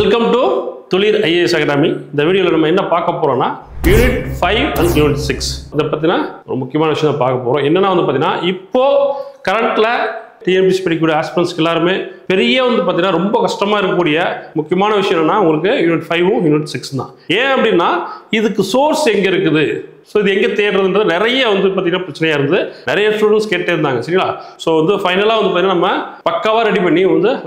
Welcome to துளிர் IAS academy. இந்த வீடியோவில் நம்ம என்ன பார்க்க போறோம்னா யூனிட் 5 அண்ட் யூனிட் 6 இதை பற்றினா ஒரு முக்கியமான விஷயம் பார்க்க போகிறோம். என்னன்னா பார்த்தீங்கன்னா இப்போ கரண்ட்ல டிஎன்பிஎஸ்சி படிக்கக்கூடிய ஆஸ்பிரன்ட்ஸ்க்கு எல்லாருமே பெரிய பார்த்தீங்கன்னா ரொம்ப கஷ்டமாக இருக்கக்கூடிய முக்கியமான விஷயம் என்னன்னா உங்களுக்கு யூனிட் 5 யூனிட் 6 தான். ஏன் அப்படின்னா இதுக்கு சோர்ஸ் எங்கே இருக்குது, ஸோ இது எங்கே தேடுறதுன்றது நிறைய பார்த்தீங்கன்னா பிரச்சனையாக இருந்து நிறைய ஸ்டூடெண்ட்ஸ் கேட்டே இருந்தாங்க. சரிங்களா? ஸோ ஃபைனலாக பார்த்தீங்கன்னா நம்ம பக்காவாக ரெடி பண்ணி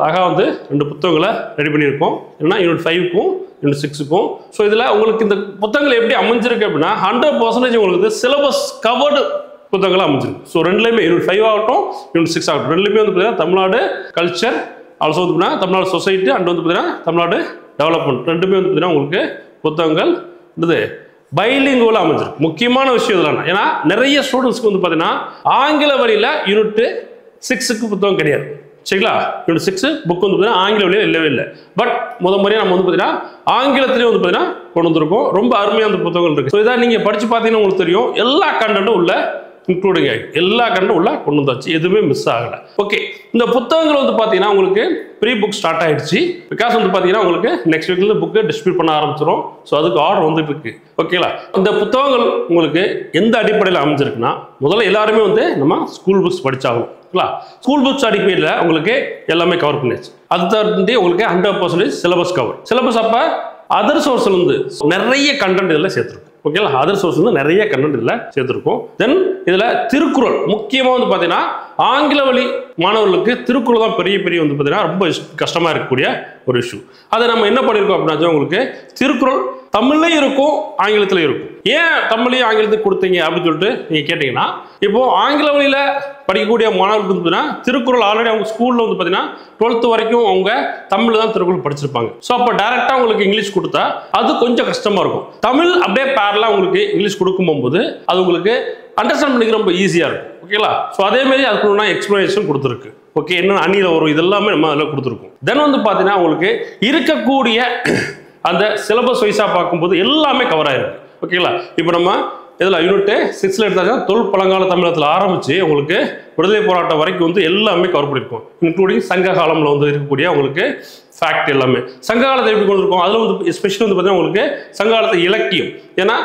அழகாக 2 புத்தகங்களை ரெடி பண்ணியிருக்கோம். ஏன்னா யூனிட் 5க்கும் யூனிட் 6க்கும். ஸோ இதில் உங்களுக்கு இந்த புத்தகங்கள் எப்படி அமைஞ்சிருக்கு அப்படின்னா 100% உங்களுக்கு சிலபஸ் கவர்டு புத்தகங்களாக அமைஞ்சிருக்கு. ஸோ ரெண்டுலேயுமே யூனிட் 5 ஆகட்டும் யூனிட் 6 ஆகட்டும் ரெண்டுலேயுமே பார்த்தீங்கன்னா தமிழ்நாடு கல்ச்சர், ஆல்சோ பார்த்தீங்கன்னா தமிழ்நாடு சொசைட்டி அண்ட் பார்த்தீங்கன்னா தமிழ்நாடு டெவலப்மெண்ட் ரெண்டுமே பார்த்தீங்கன்னா உங்களுக்கு புத்தகங்கள் பைலிங்குவல் அமைஞ்சிருக்கு. முக்கியமான விஷயம் இதெல்லாம் ஏன்னா நிறைய ஸ்டூடெண்ட்ஸ்க்கு பார்த்தீங்கன்னா ஆங்கில வழியில் யூனிட் 6க்கு புத்தகம் கிடையாது. சரிங்களா? யூனிட் 6 புக் பார்த்தீங்கன்னா ஆங்கில வழியில் இல்லவே இல்லை. பட் முறையாக நம்ம பார்த்தீங்கன்னா ஆங்கிலத்திலேயே பார்த்தீங்கன்னா கொண்டு வந்திருக்கோம். ரொம்ப அருமையான புத்தகங்கள் இருக்கு. ஸோ இதான் நீங்கள் படித்து பார்த்தீங்கன்னா உங்களுக்கு தெரியும் எல்லா கண்டென்ட்டும் உள்ள இன்க்ளூடிங் ஆகிடும். எல்லா கண்டென்ட்டும் உள்ள கொண்டு வந்தாச்சு, எதுவுமே மிஸ் ஆகலை. ஓகே, இந்த புத்தகங்கள் பார்த்தீங்கன்னா உங்களுக்கு ப்ரீ புக் ஸ்டார்ட் ஆயிடுச்சு. பிகாஸ் பார்த்தீங்கன்னா உங்களுக்கு நெக்ஸ்ட் வீக்ல புக்கு டிஸ்ட்ரிபியூட் பண்ண ஆரம்பிச்சிடும். ஸோ அதுக்கு ஆர்டர் வந்துட்டு இருக்கு. ஓகேங்களா? இந்த புத்தகங்கள் உங்களுக்கு எந்த அடிப்படையில் அமைஞ்சிருக்குன்னா முதல்ல எல்லாருமே நம்ம ஸ்கூல் புக்ஸ் படிச்சாகணும். ஸ்கூல் புக்ஸ் அடிப்படையில் உங்களுக்கு எல்லாமே கவர் பண்ணிடுச்சு. அது தவிர்த்து உங்களுக்கு 100% சிலபஸ் கவர். சிலபஸ் அப்போ அதர் சோர்ஸ்ல இருந்து நிறைய கண்டென்ட் இதில் சேர்த்துருக்கும். ஓகேங்களா? அதர் சோர்ஸ் நிறைய கண்டென்ட் இதில் சேர்த்துருக்கும். தென் இதில் திருக்குறள் முக்கியமாக பார்த்தீங்கன்னா ஆங்கில வழி மாணவர்களுக்கு திருக்குறள் தான் பெரிய பார்த்தீங்கன்னா ரொம்ப கஷ்டமாக இருக்கக்கூடிய ஒரு இஷ்யூ. அதை நம்ம என்ன பண்ணியிருக்கோம் அப்படின்னா உங்களுக்கு திருக்குறள் தமிழ்லையும் இருக்கும் ஆங்கிலத்திலையும் இருக்கும். ஏன் தமிழையும் ஆங்கிலத்துக்கு கொடுத்தீங்க அப்படின்னு சொல்லிட்டு நீங்கள் கேட்டிங்கன்னா இப்போ ஆங்கில வழியில் படிக்கக்கூடிய மாணவர்களுக்கு பார்த்தீங்கன்னா திருக்குறள் ஆல்ரெடி அவங்க ஸ்கூலில் பார்த்தீங்கன்னா 12th வரைக்கும் அவங்க தமிழ் தான் திருக்குறள் படிச்சிருப்பாங்க. ஸோ அப்போ டேரெக்டாக உங்களுக்கு இங்கிலீஷ் கொடுத்தா அது கொஞ்சம் கஷ்டமாக இருக்கும். தமிழ் அப்படியே பேரலாக உங்களுக்கு இங்கிலீஷ் கொடுக்கும்போது அது உங்களுக்கு அண்டர்ஸ்டாண்ட் பண்ணிக்க ரொம்ப ஈஸியாக இருக்கும். ஓகேங்களா? ஸோ அதேமாரி அதுக்குள்ள எக்ஸ்பிளனேஷன் கொடுத்துருக்கு. ஓகே, என்ன அணியில் வரும் இதெல்லாமே நம்ம அதில் கொடுத்துருக்கோம். தென் பார்த்தீங்கன்னா உங்களுக்கு இருக்கக்கூடிய அந்த சிலபஸ் வைஸாக பார்க்கும்போது எல்லாமே கவர் ஆயிருக்கு. ஓகேங்களா? இப்போ நம்ம இதில் யூனிட் 6ல் எடுத்தாச்சுன்னா தொல் பழங்கால தமிழகத்தில் ஆரம்பித்து உங்களுக்கு விடுதலை போராட்டம் வரைக்கும் எல்லாமே கவர் பண்ணியிருக்கோம். இன்க்ளூடிங் சங்க காலம்ல இருக்கக்கூடிய உங்களுக்கு ஃபேக்ட் எல்லாமே சங்க காலத்தை எப்படி கொண்டு இருக்கோம். அதில் எஸ்பெஷலி பார்த்தீங்கன்னா உங்களுக்கு சங்க காலத்து இலக்கியம், ஏன்னா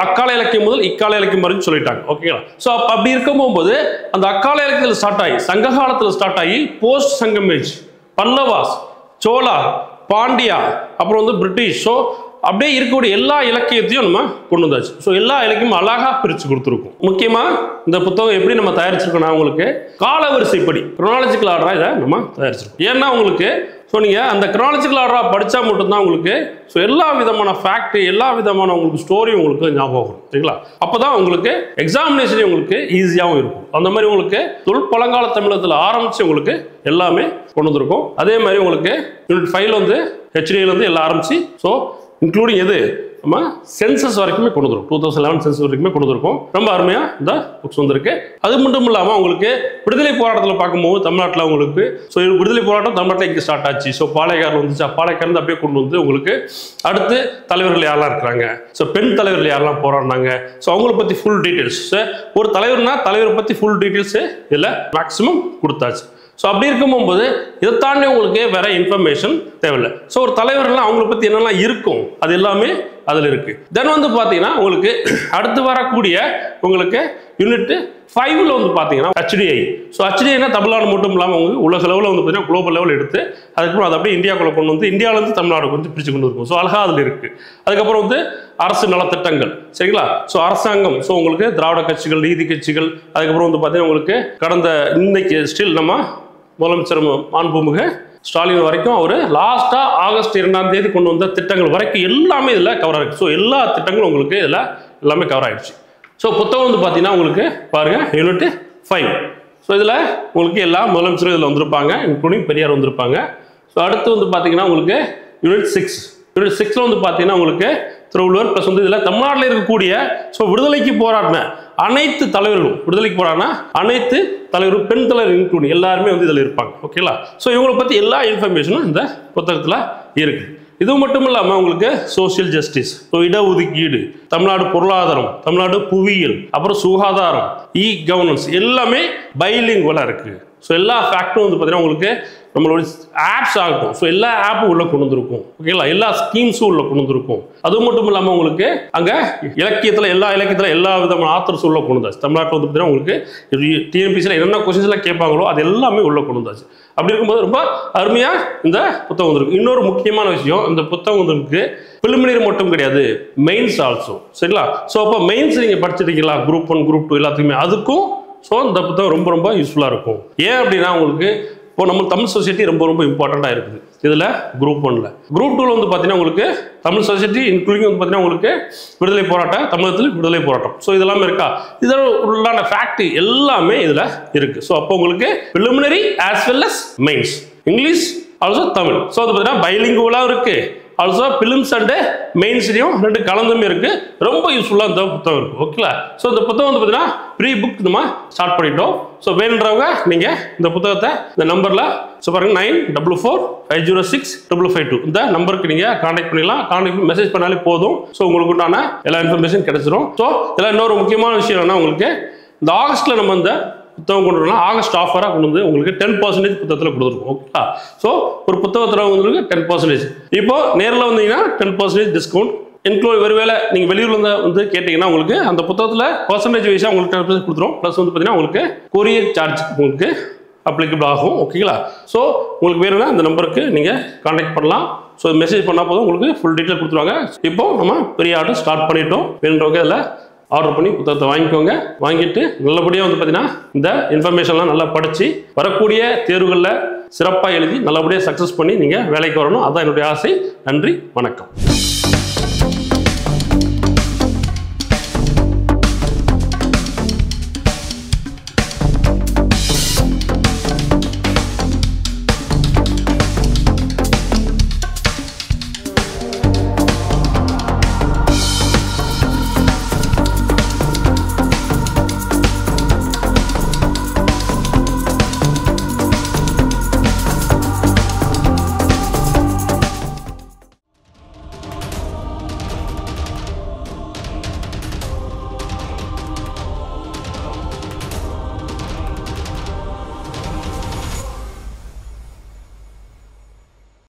அக்கால இலக்கியம் முதல் இக்கால இலக்கியம் வரைக்கும் சொல்லிட்டாங்க. ஓகேங்களா? ஸோ அப்படி இருக்கும்போது அந்த அக்கால இலக்கியத்தில் ஸ்டார்ட் ஆகி சங்க காலத்தில் ஸ்டார்ட் ஆகி போஸ்ட் சங்கமேஜ், பல்லவாஸ், சோழா, பாண்டியா, அப்புறம் பிரிட்டிஷ், ஸோ அப்படியே இருக்கக்கூடிய எல்லா இலக்கியத்தையும் நம்ம கொண்டு வந்தாச்சு. ஸோ எல்லா இலக்கியமும் அழகாக பிரித்து கொடுத்துருக்கோம். முக்கியமாக இந்த புத்தகம் எப்படி நம்ம தயாரிச்சிருக்கோம்னா உங்களுக்கு காலவரிசைப்படி குரோனாலஜிக்கல் ஆர்டராக இதை நம்ம தயாரிச்சிருக்கோம். ஏன்னா உங்களுக்கு ஸோ நீங்கள் அந்த குரோனாலஜிக்கல் ஆர்டராக படித்தா மட்டும்தான் உங்களுக்கு ஸோ எல்லா விதமான ஃபேக்ட் எல்லா விதமான உங்களுக்கு ஸ்டோரி உங்களுக்கு ஞாபகம் வரும். சரிங்களா? அப்போ தான் உங்களுக்கு எக்ஸாமினேஷனே உங்களுக்கு ஈஸியாகவும் இருக்கும். அந்த மாதிரி உங்களுக்கு தொல் பழங்கால தமிழகத்தில் ஆரம்பித்து உங்களுக்கு எல்லாமே கொண்டு வந்திருக்கும். அதே மாதிரி உங்களுக்கு யூனிட் 5ல் ஹெச்டியிலேருந்து எல்லாம் ஆரம்பிச்சு ஸோ இன்க்ளூடிங் எது நம்ம சென்சஸ் வரைக்குமே கொண்டு வரும். 2011 சென்சஸ் வரைக்குமே கொண்டு வந்திருக்கோம். ரொம்ப அருமையாக இந்த புக்ஸ் வந்திருக்கு. அது மட்டும் இல்லாமல் உங்களுக்கு விடுதலை போராட்டத்தில் பார்க்கும்போது தமிழ்நாட்டில் உங்களுக்கு ஸோ விடுதலை போராட்டம் தமிழ்நாட்டில் இங்கே ஸ்டார்ட் ஆச்சு. ஸோ பாளையக்காரர் வந்துச்சு, பாளையக்காரன் அப்படியே கொண்டு வந்து உங்களுக்கு அடுத்து தலைவர்கள் யாரெல்லாம் இருக்கிறாங்க, ஸோ பெண் தலைவர்கள் யாரெல்லாம் போராடினாங்க, ஸோ அவங்கள பற்றி ஃபுல் டீட்டெயில்ஸ், ஒரு தலைவர்னா தலைவரை பற்றி ஃபுல் டீட்டெயில்ஸ் இதில் மேக்ஸிமம் கொடுத்தாச்சு. ஸோ அப்படி இருக்கும்போது இதை தாண்டி உங்களுக்கு வேற இன்ஃபர்மேஷன் தேவையில்லை. ஸோ ஒரு தலைவர்லாம் அவங்கள பற்றி என்னெல்லாம் இருக்கும் அது எல்லாமே அதில் இருக்கு. தென் பார்த்தீங்கன்னா உங்களுக்கு அடுத்து வரக்கூடிய உங்களுக்கு யூனிட் 5ல் பார்த்தீங்கன்னா HDI. ஸோ HDIனா தமிழ்நாடு மட்டும் இல்லாமல் உங்களுக்கு உலக லெவலில் பார்த்தீங்கன்னா குளோபல் லெவல் எடுத்து அதுக்கப்புறம் அதை அப்படியே இந்தியாவுக்குள்ள கொண்டு வந்து இந்தியாவிலேருந்து தமிழ்நாடு கொஞ்சம் பிரித்து கொண்டு இருக்கும். ஸோ அழகாக அதில் இருக்கு. அதுக்கப்புறம் அரசு நலத்திட்டங்கள். சரிங்களா? ஸோ அரசாங்கம், ஸோ உங்களுக்கு திராவிட கட்சிகள், நீதி கட்சிகள், அதுக்கப்புறம் பார்த்தீங்கன்னா உங்களுக்கு கடந்த இன்னைக்கு ஸ்டில் நம்ம முதலமைச்சர் மாண்புமிகு ஸ்டாலின் வரைக்கும் அவர் லாஸ்டா ஆகஸ்ட் 2ஆம் தேதி கொண்டு வந்த திட்டங்கள் வரைக்கும் எல்லாமே இதில் கவர் ஆயிருக்கு. ஸோ எல்லா திட்டங்களும் உங்களுக்கு இதில் எல்லாமே கவர் ஆயிடுச்சு. ஸோ புத்தகம் பார்த்தீங்கன்னா உங்களுக்கு பாருங்க யூனிட் 5. ஸோ இதில் உங்களுக்கு எல்லா முதலமைச்சரும் இதில் வந்திருப்பாங்க, இன்க்ளூடிங் பெரியார் வந்திருப்பாங்க. ஸோ அடுத்து பார்த்தீங்கன்னா உங்களுக்கு யூனிட் 6. யூனிட் 6ல் பார்த்தீங்கன்னா உங்களுக்கு திருவள்ளுவர் ப்ளஸ் இதில் தமிழ்நாட்டில் இருக்கக்கூடிய ஸோ விடுதலைக்கு போராடின அனைத்து தலைவர்களும் விடுதலைக்கு போராடின அனைத்து தலைவரும் பெண் தலைவர் இன்க்ளூடிங் எல்லாருமே இதில் இருப்பாங்க. ஓகேங்களா? ஸோ இவங்களை பற்றி எல்லா இன்ஃபர்மேஷனும் இந்த புத்தகத்தில் இருக்கு. இது மட்டும் இல்லாமல் உங்களுக்கு சோசியல் ஜஸ்டிஸ், இடஒதுக்கீடு, தமிழ்நாடு பொருளாதாரம், தமிழ்நாடு புவியியல், அப்புறம் சுகாதாரம், கவர்னன்ஸ் எல்லாமே பைலிங்குவலா இருக்கு. ஸோ எல்லா ஃபேக்டும் வந்து பார்த்தீங்கன்னா உங்களுக்கு நம்மளோட ஆப்ஸ் ஆகட்டும், ஸோ எல்லா ஆப்பும் உள்ள கொண்டு வந்திருக்கும். ஓகேங்களா, எல்லா ஸ்கீம்ஸும் உள்ள கொண்டு வந்திருக்கும். அது மட்டும் இல்லாமல் உங்களுக்கு அங்கே இலக்கியத்தில் எல்லா விதமான ஆத்தர்ஸ் உள்ள கொண்டு வந்தாச்சு. தமிழ்நாட்டில் வந்து பார்த்தீங்கன்னா உங்களுக்கு டிஎன்பிசியில் என்னென்ன கொஸ்டின்ஸ்லாம் கேட்பாங்களோ அது எல்லாமே உள்ள கொண்டு வந்தாச்சு. அப்படி இருக்கும்போது ரொம்ப அருமையாக இந்த புத்தகம் வந்திருக்கு. இன்னொரு முக்கியமான விஷயம், இந்த புத்தகம் வந்து பிலிமினரி மட்டும் கிடையாது, மெயின்ஸ் ஆல்சோ. சரிங்களா, ஸோ அப்போ மெயின்ஸ் நீங்கள் படிச்சிருக்கீங்களா, குரூப் 1 குரூப் 2 எல்லாத்துக்குமே, அதுக்கும் ஸோ இந்த புத்தகம் ரொம்ப ரொம்ப யூஸ்ஃபுல்லாக இருக்கும். ஏன் அப்படின்னா உங்களுக்கு இப்போ நம்ம தமிழ் சொசைட்டி ரொம்ப ரொம்ப இம்பார்ட்டண்ட்டாக இருக்குது இதில் குரூப் 1ல். குரூப் 2ல் வந்து பார்த்தீங்கன்னா உங்களுக்கு தமிழ் சொசைட்டி இன்க்ளூடிங் வந்து பார்த்தீங்கன்னா உங்களுக்கு விடுதலை போராட்டம், தமிழகத்தில் விடுதலை போராட்டம், ஸோ இதெல்லாமே இருக்கா, இதில் உள்ளான ஃபேக்ட் எல்லாமே இதில் இருக்குது. ஸோ அப்போ உங்களுக்கு preliminary as well as mains, English also Tamil, so அது பார்த்தீங்கன்னா பைலிங்குவலாக இருக்குது, ஆல்சோ பிலிம்ஸ் அண்ட் மெயின்ஸ்லையும் 2 கலந்துமே இருக்கு. ரொம்ப யூஸ்ஃபுல்லாக இந்த புத்தகம் இருக்கு. ஓகேங்களா, ஸோ இந்த புத்தகம் வந்து பார்த்தீங்கன்னா ப்ரீ புக் நம்ம ஸ்டார்ட் பண்ணிட்டோம். ஸோ வேணுன்றவங்க நீங்கள் இந்த புத்தகத்தை இந்த நம்பரில் ஸோ பாருங்க 9444506552 இந்த நம்பருக்கு நீங்கள் கான்டாக்ட் பண்ணிடலாம். கான்டாக்ட் மெசேஜ் பண்ணாலே போதும். ஸோ உங்களுக்கு உண்டான எல்லா இன்ஃபர்மேஷன் கிடைச்சிடும். ஸோ இதில் இன்னொரு முக்கியமான விஷயம் என்னன்னா, உங்களுக்கு இந்த ஆகஸ்ட்டில் நம்ம இந்த புத்தகம் கொண்டு வரலாம், ஆகஸ்ட் ஆஃபராக கொண்டு வந்து உங்களுக்கு 10% புத்தகத்தில் கொடுத்துருக்கோம். ஓகேங்களா, ஸோ ஒரு புத்தகத்தில் உங்களுக்கு 10%, இப்போ நேரில் வந்தீங்கன்னா 10% டிஸ்கவுண்ட் இன்க்ளூட். ஒருவேளை நீங்கள் வெளியூர்ல வந்து கேட்டிங்கன்னா உங்களுக்கு அந்த புத்தகத்தில் பர்சன்டேஜ் வைஸாக உங்களுக்கு 10% கொடுத்துரும். ப்ளஸ் வந்து பார்த்தீங்கன்னா உங்களுக்கு கொரியர் சார்ஜ் உங்களுக்கு அப்ளிகபிள் ஆகும். ஓகேங்களா, ஸோ உங்களுக்கு வேணும்னா இந்த நம்பருக்கு நீங்கள் கான்டாக்ட் பண்ணலாம். ஸோ மெசேஜ் பண்ணால் போதும், உங்களுக்கு ஃபுல் டீட்டெயில் கொடுத்துருவாங்க. இப்போ நம்ம பெரிய ஆர்டர் ஸ்டார்ட் பண்ணிட்டோம். வேணுன்றவங்க இதில் ஆர்டர் பண்ணி புத்தகத்தை வாங்கிக்கோங்க. வாங்கிட்டு நல்லபடியாக வந்து பார்த்தீங்கன்னா இந்த இன்ஃபர்மேஷன்லாம் நல்லா படித்து வரக்கூடிய தேர்வுகளில் சிறப்பாக எழுதி நல்லபடியாக சக்ஸஸ் பண்ணி நீங்கள் வேலைக்கு வரணும். அதுதான் என்னுடைய ஆசை. நன்றி, வணக்கம்.